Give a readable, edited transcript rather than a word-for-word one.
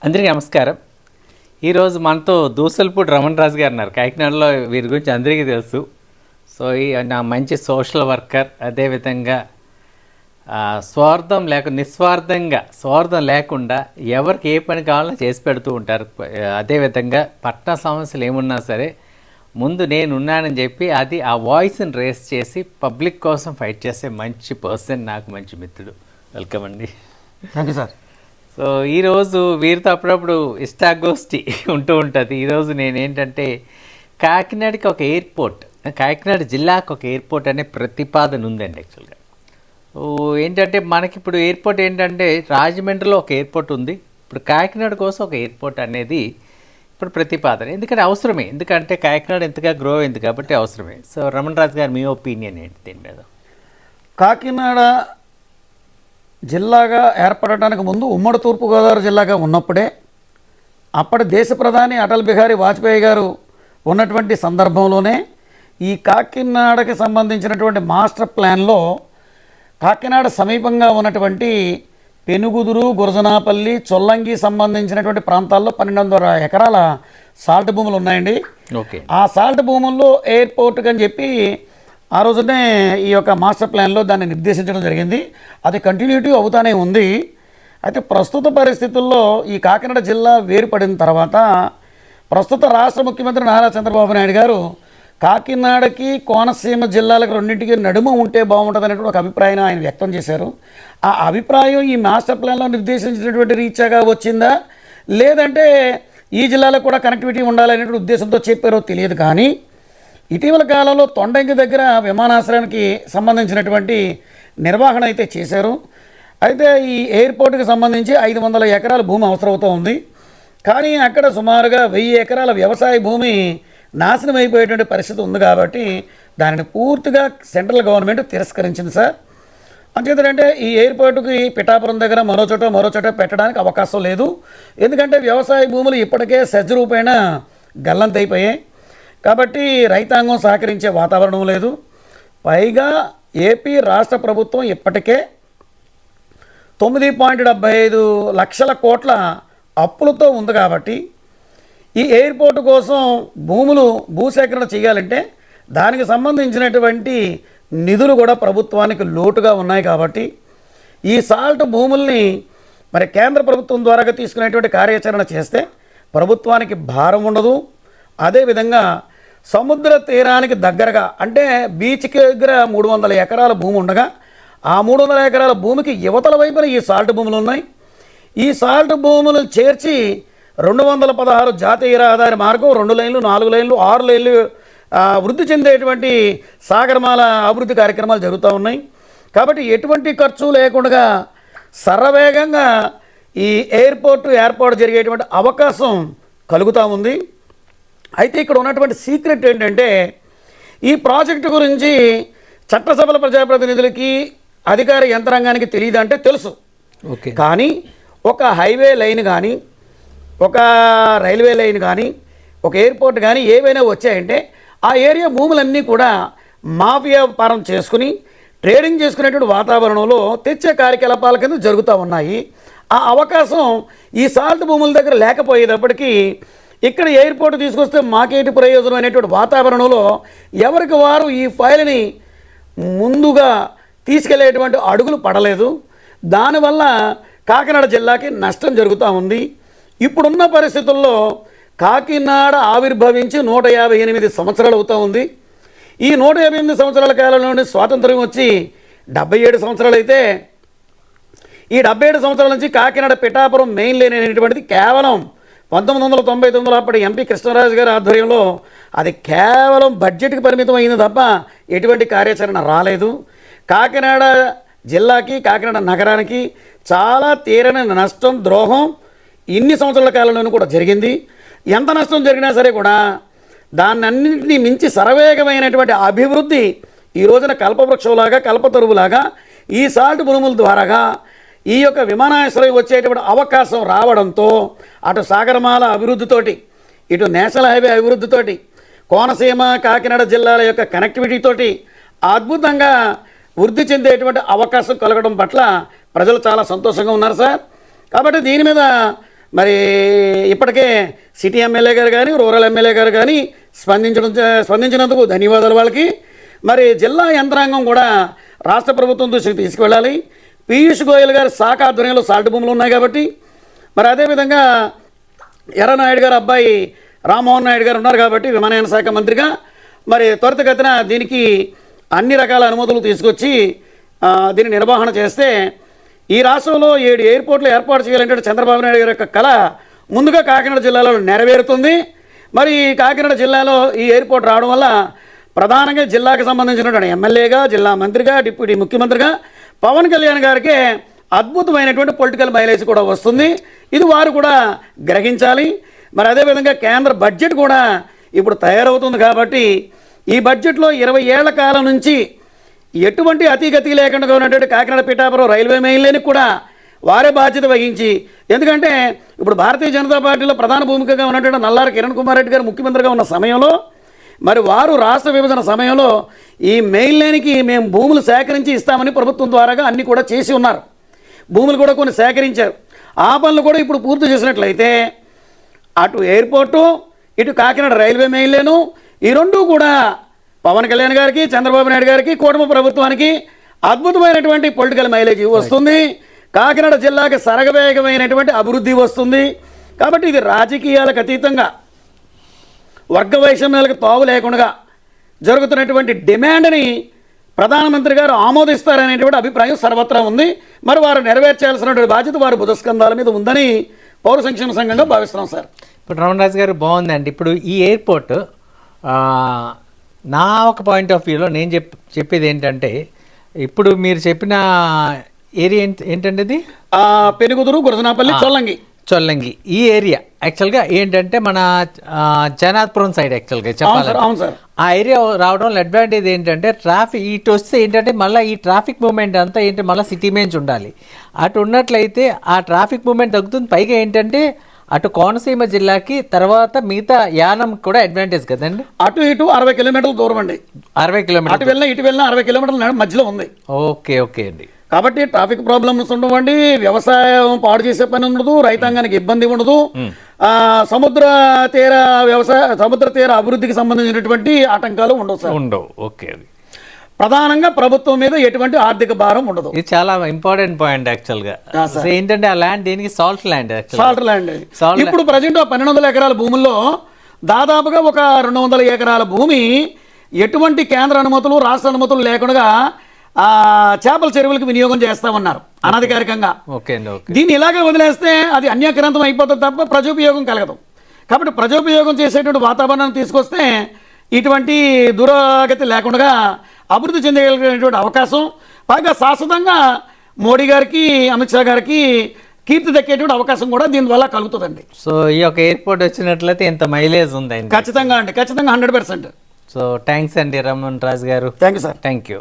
అందరికీ నమస్కారం. ఈరోజు మనతో దూసలపూడి రమణ రాజు గారు ఉన్నారు. కాకినాడలో వీరి గురించి అందరికీ తెలుసు. సో నా మంచి సోషల్ వర్కర్, అదేవిధంగా స్వార్థం లేకుండా ఎవరికి ఏ పని కావాలో చేసి పెడుతూ ఉంటారు. అదేవిధంగా పట్టణ సమస్యలు ఏమున్నా సరే ముందు నేనున్నానని చెప్పి ఆ వాయిస్ని రేస్ చేసి పబ్లిక్ కోసం ఫైట్ చేసే మంచి పర్సన్, నాకు మంచి మిత్రుడు. వెల్కమ్ అండి. Thank you sir. సో ఈరోజు వీరితో అప్పుడప్పుడు ఇష్టాగోష్ఠి ఉంటూ ఉంటుంది. ఈరోజు నేనేంటంటే కాకినాడకి ఒక ఎయిర్పోర్ట్, కాకినాడ జిల్లాకు ఒక ఎయిర్పోర్ట్ అనే ప్రతిపాదన ఉందండి. యాక్చువల్గా ఏంటంటే మనకి ఇప్పుడు ఎయిర్పోర్ట్ ఏంటంటే రాజమండ్రిలో ఒక ఎయిర్పోర్ట్ ఉంది, ఇప్పుడు కాకినాడ కోసం ఒక ఎయిర్పోర్ట్ అనేది ఇప్పుడు ప్రతిపాదన. ఎందుకంటే అవసరమే, ఎందుకంటే కాకినాడ ఎంతగా గ్రో అయింది కాబట్టి అవసరమే. సో రమణ రాజు గారు, మీ ఒపీనియన్ ఏంటి దీని మీద? కాకినాడ జిల్లాగా ఏర్పడటానికి ముందు ఉమ్మడి తూర్పుగోదావరి జిల్లాగా ఉన్నప్పుడే అప్పటి దేశ ప్రధాని అటల్ బిహారీ వాజ్పేయి గారు ఉన్నటువంటి సందర్భంలోనే ఈ కాకినాడకి సంబంధించినటువంటి మాస్టర్ ప్లాన్లో కాకినాడ సమీపంగా ఉన్నటువంటి పెనుగుదురు, గురజనాపల్లి, చొల్లంగి సంబంధించినటువంటి ప్రాంతాల్లో 1200 ఎకరాల సాల్ట్ భూములు ఉన్నాయండి. ఓకే. ఆ సాల్ట్ భూముల్లో ఎయిర్పోర్ట్ అని చెప్పి ఆ రోజునే ఈ యొక్క మాస్టర్ ప్లాన్లో దాన్ని నిర్దేశించడం జరిగింది. అది కంటిన్యూటీ అవుతానే ఉంది. అయితే ప్రస్తుత పరిస్థితుల్లో ఈ కాకినాడ జిల్లా వేరుపడిన తర్వాత ప్రస్తుత రాష్ట్ర ముఖ్యమంత్రి నారా చంద్రబాబు నాయుడు గారు కాకినాడకి, కోనసీమ జిల్లాలకు రెండింటికి నడుమ ఉంటే బాగుంటుంది అనేటువంటి ఒక అభిప్రాయాన్ని ఆయన వ్యక్తం చేశారు. ఆ అభిప్రాయం ఈ మాస్టర్ ప్లాన్లో నిర్దేశించినటువంటి రీత్యాగా వచ్చిందా, లేదంటే ఈ జిల్లాలో కూడా కనెక్టివిటీ ఉండాలనేటువంటి ఉద్దేశంతో చెప్పారో తెలియదు. కానీ ఇటీవల కాలంలో తొండంగి దగ్గర విమానాశ్రయానికి సంబంధించినటువంటి నిర్వహణ అయితే చేశారు. అయితే ఈ ఎయిర్పోర్ట్కి సంబంధించి 500 ఎకరాల భూమి అవసరమవుతూ ఉంది. కానీ అక్కడ సుమారుగా 1000 ఎకరాల వ్యవసాయ భూమి నాశనం అయిపోయేటువంటి పరిస్థితి ఉంది. కాబట్టి దానిని పూర్తిగా సెంట్రల్ గవర్నమెంట్ తిరస్కరించింది సార్. అంచేతంటే ఈ ఎయిర్పోర్టుకి పిఠాపురం దగ్గర మరో చోట పెట్టడానికి అవకాశం లేదు. ఎందుకంటే వ్యవసాయ భూములు ఇప్పటికే సెజ్ రూపేణ గల్లంతైపోయాయి. కాబట్టి రైతాంగం సహకరించే వాతావరణం లేదు. పైగా ఏపీ రాష్ట్ర ప్రభుత్వం ఇప్పటికే 9.75 లక్షల కోట్ల అప్పులతో ఉంది. కాబట్టి ఈ ఎయిర్పోర్టు కోసం భూసేకరణ చేయాలంటే దానికి సంబంధించినటువంటి నిధులు కూడా ప్రభుత్వానికి లోటుగా ఉన్నాయి. కాబట్టి ఈ సాల్ట్ భూముల్ని మరి కేంద్ర ప్రభుత్వం ద్వారా తీసుకునేటువంటి కార్యాచరణ చేస్తే ప్రభుత్వానికి భారం ఉండదు. అదేవిధంగా సముద్ర తీరానికి దగ్గరగా, అంటే బీచ్కి దగ్గర 300 ఎకరాల భూమి ఉండగా ఆ 300 ఎకరాల భూమికి యువతల వైపున ఈ సాల్ట్ భూములు ఉన్నాయి. ఈ సాల్ట్ భూములు చేర్చి 216 జాతీయ రహదారి మార్గం 2 లైన్లు, 4 లైన్లు, 6 లైన్లు వృద్ధి చెందేటువంటి సాగరమాల అభివృద్ధి కార్యక్రమాలు జరుగుతూ ఉన్నాయి. కాబట్టి ఎటువంటి ఖర్చు లేకుండా శరవేగంగా ఈ ఏర్పాటు జరిగేటువంటి అవకాశం కలుగుతూ ఉంది. అయితే ఇక్కడ ఉన్నటువంటి సీక్రెట్ ఏంటంటే ఈ ప్రాజెక్టు గురించి చట్టసభల ప్రజాప్రతినిధులకి, అధికార యంత్రాంగానికి తెలియదంటే తెలుసు. ఓకే. కానీ ఒక హైవే లైన్ కానీ, ఒక రైల్వే లైన్ కానీ, ఒక ఎయిర్పోర్ట్ కానీ ఏవైనా వచ్చాయంటే ఆ ఏరియా భూములన్నీ కూడా మాఫియా వ్యాపారం చేసుకుని ట్రేడింగ్ చేసుకునేటువంటి వాతావరణంలో తెచ్చే కార్యకలాపాల కింద జరుగుతూ ఉన్నాయి. ఆ అవకాశం ఈ సాల్ట్ భూముల దగ్గర లేకపోయేటప్పటికీ ఇక్కడ ఎయిర్పోర్ట్ తీసుకొస్తే మాకేటి ప్రయోజనం అనేటువంటి వాతావరణంలో ఎవరికి వారు ఈ ఫైల్ని ముందుగా తీసుకెళ్లేటువంటి అడుగులు పడలేదు. దానివల్ల కాకినాడ జిల్లాకి నష్టం జరుగుతూ ఉంది. ఇప్పుడున్న పరిస్థితుల్లో కాకినాడ ఆవిర్భవించి 158 సంవత్సరాలు అవుతూ ఉంది. ఈ 158 సంవత్సరాల కాలంలోని స్వాతంత్ర్యం వచ్చి 77 సంవత్సరాలు అయితే ఈ 77 సంవత్సరాల నుంచి కాకినాడ పిఠాపురం మెయిన్ లైన్ అనేటువంటిది కేవలం 1999 అప్పటి ఎంపీ కృష్ణరాజు గారి ఆధ్వర్యంలో అది కేవలం బడ్జెట్కి పరిమితం అయింది తప్ప ఎటువంటి కార్యాచరణ రాలేదు. కాకినాడ జిల్లాకి, కాకినాడ నగరానికి చాలా తీరని నష్టం, ద్రోహం ఇన్ని సంవత్సరాల కాలంలోనూ కూడా జరిగింది. ఎంత నష్టం జరిగినా సరే కూడా దాన్నన్నింటినీ మించి శరవేగమైనటువంటి అభివృద్ధి ఈ రోజున కల్పవృక్షంలాగా, కల్పతరువులాగా ఈ సాల్ట్ భూముల ద్వారాగా ఈ యొక్క విమానాశ్రయం వచ్చేటువంటి అవకాశం రావడంతో అటు సాగరమాల అభివృద్ధితోటి, ఇటు నేషనల్ హైవే అభివృద్ధితోటి, కోనసీమ, కాకినాడ జిల్లాల యొక్క కనెక్టివిటీతోటి అద్భుతంగా వృద్ధి చెందేటువంటి అవకాశం కలగడం పట్ల ప్రజలు చాలా సంతోషంగా ఉన్నారు సార్. కాబట్టి దీని మీద మరి ఇప్పటికే సిటీ ఎమ్మెల్యే గారు కానీ రూరల్ ఎమ్మెల్యే గారు కానీ స్పందించినందుకు ధన్యవాదాలు వాళ్ళకి. మరి జిల్లా యంత్రాంగం కూడా రాష్ట్ర ప్రభుత్వం దృష్టికి తీసుకువెళ్ళాలి. పీయూష్ గోయల్ గారి శాఖ ఆధ్వర్యంలో సాల్ట్ భూములు ఉన్నాయి కాబట్టి, మరి అదేవిధంగా ఎర్రనాయుడు గారు అబ్బాయి రామ్మోహన్ నాయుడు గారు ఉన్నారు కాబట్టి విమానయాన శాఖ మంత్రిగా మరి త్వరితగతిన దీనికి అన్ని రకాల అనుమతులు తీసుకొచ్చి దీన్ని నిర్వహణ చేస్తే ఈ రాష్ట్రంలో 7 ఎయిర్పోర్ట్లు ఏర్పాటు చేయాలంటే చంద్రబాబు నాయుడు గారి యొక్క కళ ముందుగా కాకినాడ జిల్లాలో నెరవేరుతుంది. మరి కాకినాడ జిల్లాలో ఈ ఎయిర్పోర్ట్ రావడం వల్ల ప్రధానంగా జిల్లాకు సంబంధించినటువంటి ఎమ్మెల్యేగా, జిల్లా మంత్రిగా, డిప్యూటీ ముఖ్యమంత్రిగా పవన్ కళ్యాణ్ గారికి అద్భుతమైనటువంటి పొలిటికల్ మైలేజ్ కూడా వస్తుంది. ఇది వారు కూడా గ్రహించాలి. మరి అదేవిధంగా కేంద్ర బడ్జెట్ కూడా ఇప్పుడు తయారవుతుంది కాబట్టి ఈ బడ్జెట్లో 20 ఏళ్ల కాలం నుంచి ఎటువంటి అతిగతి లేకుండా ఉన్నటువంటి కాకినాడ పిఠాపురం రైల్వే మెయిన్లేని కూడా వారే బాధ్యత వహించి, ఎందుకంటే ఇప్పుడు భారతీయ జనతా పార్టీలో ప్రధాన భూమికగా ఉన్నటువంటి నల్లారి కిరణ్ కుమార్ రెడ్డి గారు ముఖ్యమంత్రిగా ఉన్న సమయంలో మరి వారు రాష్ట్ర విభజన సమయంలో ఈ మెయిన్ లైన్కి మేము భూములు సేకరించి ఇస్తామని ప్రభుత్వం ద్వారాగా అన్నీ కూడా చేసి ఉన్నారు. భూములు కూడా కొన్ని సేకరించారు. ఆ పనులు కూడా ఇప్పుడు పూర్తి చేసినట్లయితే అటు ఎయిర్పోర్టు, ఇటు కాకినాడ రైల్వే మెయిన్ లైను, ఈ రెండూ కూడా పవన్ కళ్యాణ్ గారికి, చంద్రబాబు నాయుడు గారికి, కూటమి ప్రభుత్వానికి అద్భుతమైనటువంటి పొలిటికల్ మైలేజ్ వస్తుంది. కాకినాడ జిల్లాకి సరగవేగమైనటువంటి అభివృద్ధి వస్తుంది. కాబట్టి ఇది రాజకీయాలకు అతీతంగా వర్గ వైషమ్యాలకు తావు లేకుండా జరుగుతున్నటువంటి డిమాండ్ని ప్రధానమంత్రి గారు ఆమోదిస్తారనేటువంటి అభిప్రాయం సర్వత్రా ఉంది. మరి వారు నెరవేర్చాల్సినటువంటి బాధ్యత వారి బుధస్కంధాల మీద ఉందని పౌర సంక్షేమ సంఘంగా భావిస్తున్నాం సార్. ఇప్పుడు రమణరాజు గారు బాగుందండి. ఇప్పుడు ఈ ఎయిర్పోర్ట్ నా ఒక పాయింట్ ఆఫ్ వ్యూలో నేను చెప్పేది ఏంటంటే, ఇప్పుడు మీరు చెప్పిన ఏరియా ఏంటంటే ఇది పెనుగుదురు, గురజనాపల్లి, చొల్లంగి ఈ ఏరియా యాక్చువల్గా ఏంటంటే మన జనాథపురం సైడ్ యాక్చువల్గా చెప్పాలి. ఆ ఏరియా రావడం అడ్వాంటేజ్ ఏంటంటే ట్రాఫిక్ ఇటు వస్తే ఏంటంటే మళ్ళీ ఈ ట్రాఫిక్ మూవ్మెంట్ అంతా ఏంటంటే మళ్ళీ సిటీ మేంచి ఉండాలి. అటు ఉన్నట్లయితే ఆ ట్రాఫిక్ మూవ్మెంట్ తగ్గుతుంది. పైగా ఏంటంటే అటు కోనసీమ జిల్లాకి తర్వాత మిగతా యానం కూడా అడ్వాంటేజ్ కదండి. అటు ఇటు 60 కిలోమీటర్ల దూరం అండి. 60 కిలోమీటర్లు అటు వెళ్ళినా ఇటు వెళ్ళినా 60 కిలోమీటర్ల మధ్యలో ఉంది. ఓకే అండి. కాబట్టి ట్రాఫిక్ ప్రాబ్లమ్స్ ఉండవండి, వ్యవసాయం పాడు చేసే పని ఉండదు, రైతాంగానికి ఇబ్బంది ఉండదు, సముద్ర తీర అభివృద్ధికి సంబంధించినటువంటి ఆటంకాలు ఉండవు సార్. ఉండవు. ఓకే. ప్రధానంగా ప్రభుత్వం మీద ఎటువంటి ఆర్థిక భారం ఉండదు. ఇది చాలా ఇంపార్టెంట్ పాయింట్ యాక్చువల్గా. ఏంటంటే ఆ ల్యాండ్ దేనికి సాల్ట్ ల్యాండ్. ఇప్పుడు ప్రజెంట్ 1200 ఎకరాల భూముల్లో దాదాపుగా ఒక 200 ఎకరాల భూమి ఎటువంటి కేంద్ర అనుమతులు, రాష్ట్ర అనుమతులు లేకుండా చేపల చెరువులకు వినియోగం చేస్తామన్నారు అనధికారికంగా. దీన్ని ఇలాగే వదిలేస్తే అది అన్యాక్రాంతం అయిపోతుంది తప్ప ప్రజోపయోగం కలగదు. కాబట్టి ప్రజోపయోగం చేసేటువంటి వాతావరణాన్ని తీసుకొస్తే ఇటువంటి దురాగతి లేకుండా అభివృద్ధి చెందగలిగినటువంటి అవకాశం, పైగా శాశ్వతంగా మోడీ గారికి, అమిత్ షా గారికి కీర్తి దక్కేటువంటి అవకాశం కూడా దీనివల్ల కలుగుతుందండి. సో ఈ యొక్క ఎయిర్పోర్ట్ వచ్చినట్లయితే ఎంత మైలేజ్ ఉంది? ఖచ్చితంగా అండి, ఖచ్చితంగా 100%. సో థ్యాంక్స్ అండి రమణ్ రాజు గారు. Thank you sir. Thank you.